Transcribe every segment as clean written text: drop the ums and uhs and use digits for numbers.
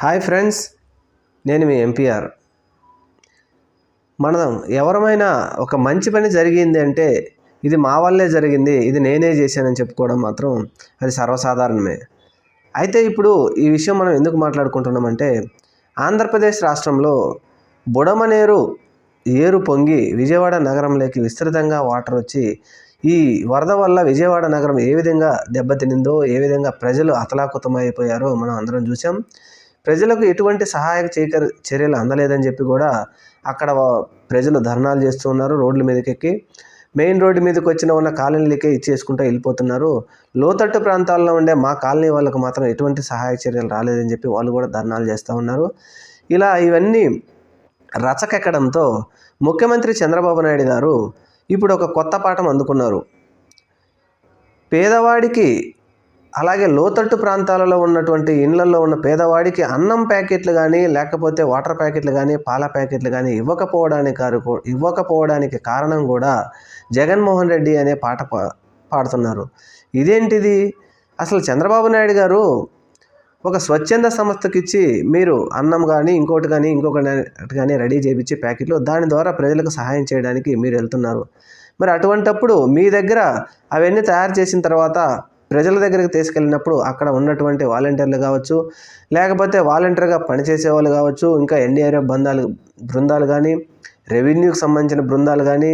Hi friends, నేను మీ MPR. మనం ఎవరమైనా ఒక మంచి పని జరిగింది అంటే ఇది మా వల్లే జరిగింది, ఇది నేనే చేశానని చెప్పుకోవడం మాత్రం అది సర్వసాధారణమే. అయితే ఇప్పుడు ఈ విషయం మనం ఎందుకు మాట్లాడుకుంటున్నామంటే, ఆంధ్రప్రదేశ్ రాష్ట్రంలో బుడమనేరు ఏరు పొంగి విజయవాడ నగరంలోకి విస్తృతంగా వాటర్ వచ్చి ఈ వరద వల్ల విజయవాడ నగరం ఏ విధంగా దెబ్బతినిందో, ఏ విధంగా ప్రజలు అతలాకుతమైపోయారో మనం అందరం చూసాం. ప్రజలకు ఎటువంటి సహాయక చర్యలు అందలేదని చెప్పి కూడా అక్కడ ప్రజలు ధర్నాలు చేస్తూ ఉన్నారు. రోడ్ల మీదకెక్కి మెయిన్ రోడ్డు మీదకి ఉన్న కాలనీలకే ఇచ్చేసుకుంటూ వెళ్ళిపోతున్నారు. లోతట్టు ప్రాంతాల్లో ఉండే మా కాలనీ వాళ్ళకు మాత్రం ఎటువంటి సహాయక చర్యలు రాలేదని చెప్పి వాళ్ళు కూడా ధర్నాలు చేస్తూ ఉన్నారు. ఇలా ఇవన్నీ రచకెక్కడంతో ముఖ్యమంత్రి చంద్రబాబు నాయుడు గారు ఇప్పుడు ఒక కొత్త పాఠం అందుకున్నారు. పేదవాడికి, అలాగే లోతట్టు ప్రాంతాలలో ఉన్నటువంటి ఇళ్లలో ఉన్న పేదవాడికి అన్నం ప్యాకెట్లు కానీ, లేకపోతే వాటర్ ప్యాకెట్లు కానీ, పాల ప్యాకెట్లు కానీ ఇవ్వకపోవడానికి కారణం కూడా జగన్మోహన్ రెడ్డి అనే పాట పాడుతున్నారు. ఇదేంటిది? అసలు చంద్రబాబు నాయుడు గారు ఒక స్వచ్ఛంద సంస్థకి ఇచ్చి మీరు అన్నం కానీ ఇంకొకటి కానీ రెడీ చేయించి ప్యాకెట్లు, దాని ద్వారా ప్రజలకు సహాయం చేయడానికి మీరు వెళ్తున్నారు. మరి అటువంటప్పుడు మీ దగ్గర అవన్నీ తయారు చేసిన తర్వాత ప్రజల దగ్గరికి తీసుకెళ్ళినప్పుడు అక్కడ ఉన్నటువంటి వాలంటీర్లు కావచ్చు, లేకపోతే వాలంటీర్గా పనిచేసే వాళ్ళు కావచ్చు, ఇంకా ఎన్డీఆర్ఎఫ్ బృందాలు కానీ, రెవెన్యూకి సంబంధించిన బృందాలు కానీ,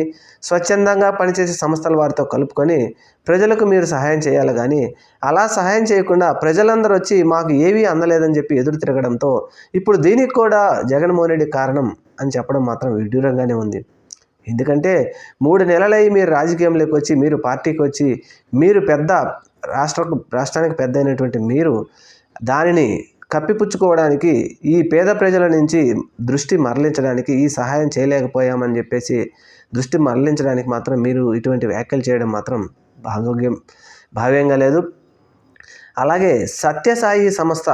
స్వచ్ఛందంగా పనిచేసే సంస్థల వారితో కలుపుకొని ప్రజలకు మీరు సహాయం చేయాలి. కానీ అలా సహాయం చేయకుండా ప్రజలందరూ వచ్చి మాకు ఏవీ అందలేదని చెప్పి ఎదురు తిరగడంతో ఇప్పుడు దీనికి కూడా జగన్మోహన్ రెడ్డి కారణం అని చెప్పడం మాత్రం విడ్డూరంగానే ఉంది. ఎందుకంటే 3 నెలలయ్యి మీరు రాజకీయంలోకి వచ్చి, మీరు పార్టీకి వచ్చి, మీరు పెద్ద రాష్ట్రానికి పెద్ద అయినటువంటి మీరు దానిని కప్పిపుచ్చుకోవడానికి, ఈ పేద ప్రజల నుంచి దృష్టి మరలించడానికి, ఈ సహాయం చేయలేకపోయామని చెప్పేసి దృష్టి మరలించడానికి మాత్రం మీరు ఇటువంటి వ్యాఖ్యలు చేయడం మాత్రం భావ్యంగా లేదు. అలాగే సత్యసాయి సంస్థ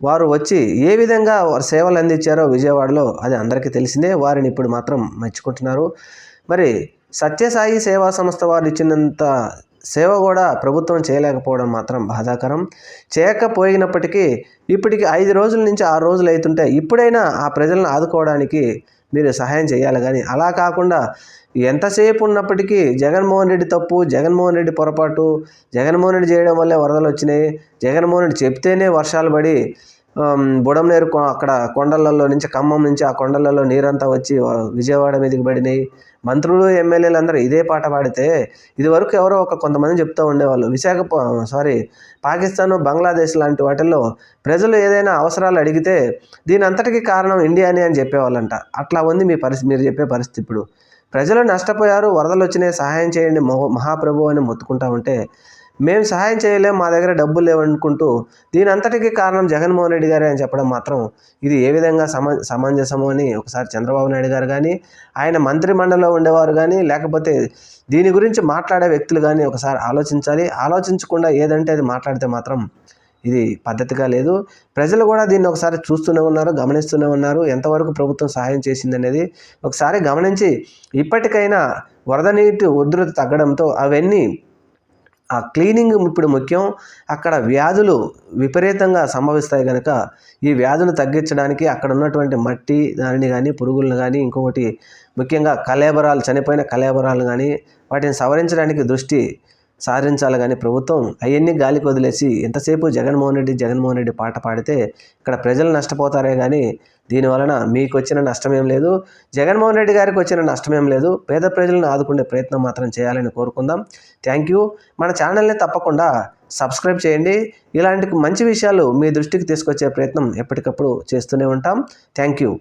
వారు వచ్చి ఏ విధంగా వారు సేవలు అందించారో విజయవాడలో అది అందరికీ తెలిసిందే. వారిని ఇప్పుడు మాత్రం మెచ్చుకుంటున్నారు. మరి సత్యసాయి సేవా సంస్థ వారు ఇచ్చినంత సేవ కూడా ప్రభుత్వం చేయలేకపోవడం మాత్రం బాధాకరం. చేయకపోయినప్పటికీ ఇప్పటికి 5 రోజుల నుంచి 6 రోజులు అవుతుంటే ఇప్పుడైనా ఆ ప్రజలను ఆదుకోవడానికి మీరు సహాయం చేయాలి. కానీ అలా కాకుండా ఎంతసేపు ఉన్నప్పటికీ జగన్మోహన్ రెడ్డి తప్పు, జగన్మోహన్ రెడ్డి పొరపాటు, జగన్మోహన్ రెడ్డి చేయడం వల్లే వరదలు వచ్చినాయి, జగన్మోహన్ రెడ్డి చెప్తేనే వర్షాలు పడి బుడమనేరు అక్కడ కొండలలో నుంచి, ఖమ్మం నుంచి ఆ కొండలలో నీరంతా వచ్చి విజయవాడ మీదకి పడినాయి. మంత్రులు, ఎమ్మెల్యేలు అందరూ ఇదే పాట పాడితే ఇదివరకు ఎవరో కొంతమంది చెప్తూ ఉండేవాళ్ళు. పాకిస్తాను, బంగ్లాదేశ్ లాంటి వాటిల్లో ప్రజలు ఏదైనా అవసరాలు అడిగితే దీని అంతటికీ కారణం ఇండియానే అని చెప్పేవాళ్ళంట. అట్లా ఉంది మీరు చెప్పే పరిస్థితి. ఇప్పుడు ప్రజలు నష్టపోయారు, వరదలు వచ్చినాయి, సహాయం చేయండి మహాప్రభు అని మొత్తుకుంటా ఉంటే మేము సహాయం చేయలేం, మా దగ్గర డబ్బులు లేవనుకుంటూ దీని అంతటికీ కారణం జగన్మోహన్ రెడ్డి గారే అని చెప్పడం మాత్రం ఇది ఏ విధంగా సమంజసము అని ఒకసారి చంద్రబాబు నాయుడు గారు కానీ, ఆయన మంత్రిమండలిలో ఉండేవారు కానీ, లేకపోతే దీని గురించి మాట్లాడే వ్యక్తులు కానీ ఒకసారి ఆలోచించాలి. ఆలోచించకుండా ఏదంటే అది మాట్లాడితే మాత్రం ఇది పద్ధతిగా లేదు. ప్రజలు కూడా దీన్ని ఒకసారి చూస్తూనే ఉన్నారు, గమనిస్తూనే ఉన్నారు. ఎంతవరకు ప్రభుత్వం సహాయం చేసిందనేది ఒకసారి గమనించి ఇప్పటికైనా వరద నీటి ఉధృతి తగ్గడంతో అవన్నీ ఆ క్లీనింగ్ ఇప్పుడు ముఖ్యం. అక్కడ వ్యాధులు విపరీతంగా సంభవిస్తాయి కనుక ఈ వ్యాధులు తగ్గించడానికి అక్కడ ఉన్నటువంటి మట్టి దానిని కానీ, పురుగులను కానీ, ఇంకొకటి ముఖ్యంగా చనిపోయిన కళేబరాలు కానీ వాటిని సవరించడానికి దృష్టి సారించాలి. కానీ ప్రభుత్వం అవన్నీ గాలికి వదిలేసి ఎంతసేపు జగన్మోహన్ రెడ్డి పాట పాడితే ఇక్కడ ప్రజలు నష్టపోతారే కానీ దీనివలన మీకు వచ్చిన నష్టమేం లేదు, జగన్మోహన్ రెడ్డి గారికి వచ్చిన నష్టమేం లేదు. పేద ప్రజలను ఆదుకునే ప్రయత్నం మాత్రం చేయాలని కోరుకుందాం. Thank you. మన ఛానల్ని తప్పకుండా సబ్స్క్రైబ్ చేయండి. ఇలాంటి మంచి విషయాలు మీ దృష్టికి తీసుకొచ్చే ప్రయత్నం ఎప్పటికప్పుడు చేస్తూనే ఉంటాం. Thank you.